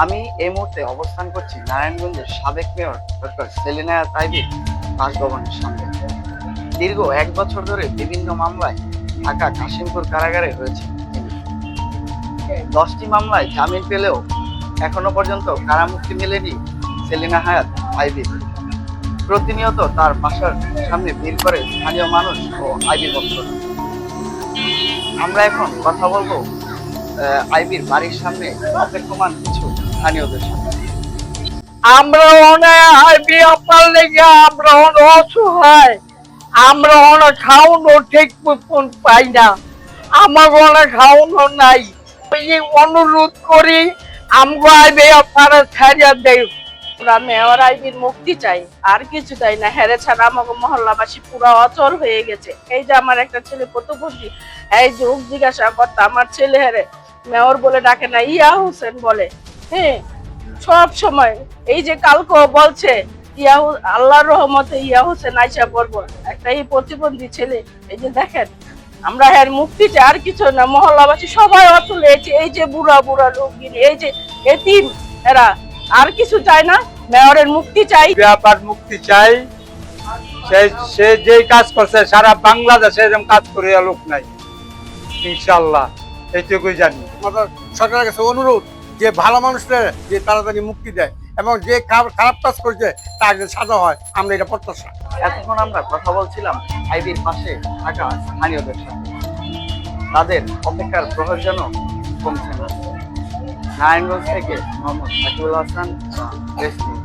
আমি এই মুহূর্তে অবস্থান করছি নারায়ণগঞ্জের সাবেক মেয়র ডক্টর সেলিনা তাইবির বাসভবনের সামনে। দীর্ঘ 1 বছর ধরে বিভিন্ন মামলায় ঢাকা কাশিমপুর কারাগারে রয়েছে তিনি। 10টি মামলায় জামিন পেলেও এখনো পর্যন্ত কারামুক্তি মেলেনি সেলিনা হায়াৎ আইবির। প্রতিনিয়ত তার বাসার সামনে ভিড় করে স্থানীয় মানুষ ও আইবি ভক্তরা। আমরা এখন কথা বলবো আইবির বাড়ির সামনে অপেক্ষমান কিছু স্থানীয়দের সাথে। আমরা অনেক আইবি আপনার লেগে আমরা অনেক অসহায়, আমরা অনেক খাওয়ানো ঠিক মতন পাই না, আমার অনেক খাওয়ানো নাই। এই অনুরোধ করি আমগো আইবি আপনারা ছাড়িয়া দেয়। আমরা মেয়র আইবির মুক্তি চাই, আর কিছু চাই না। হেরে ছাড়া আমাকে মহল্লাবাসী পুরো অচল হয়ে গেছে। এই যে আমার একটা ছেলে প্রতিবন্ধী, এই যে জিজ্ঞাসা করতে আমার ছেলে হেরে মেয়র বলে ডাকে না, ইয়া হোসেন বলে। হ্যাঁ, সব সময় এই যে কালকে বলছে ইয়া আল্লাহর রহমতে ইয়া হোসেন আইসা পড়বো, একটা এই প্রতিবন্ধী ছেলে। এই যে দেখেন, আমরা এর মুক্তি চাই, আর কিছু না। মহল্লাবাসী সবাই অচল হয়েছে, এই যে বুড়া বুড়া লোকগিরি, এই যে এতিম, এরা আর কিছু চায় না। মেয়রের মুক্তি চাই, ব্যাপার মুক্তি চাই। সে যে কাজ করছে সারা বাংলাদেশে এরকম কাজ করে লোক নাই, ইনশাল্লাহ এইটুকুই জানি। আমাদের সরকারের কাছে অনুরোধ যে ভালো মানুষদের যে তাড়াতাড়ি মুক্তি দেয় এবং যে খারাপ কাজ করছে তার যে সাজা হয়, আমরা এটা প্রত্যাশা। এতক্ষণ আমরা কথা বলছিলাম আইবির পাশে থাকা স্থানীয়দের সাথে। তাদের অপেক্ষার প্রহর যেন কমছে না। নারায়ণগঞ্জ থেকে মোহাম্মদ সাকিবুল হাসান, প্রেস নিউজ।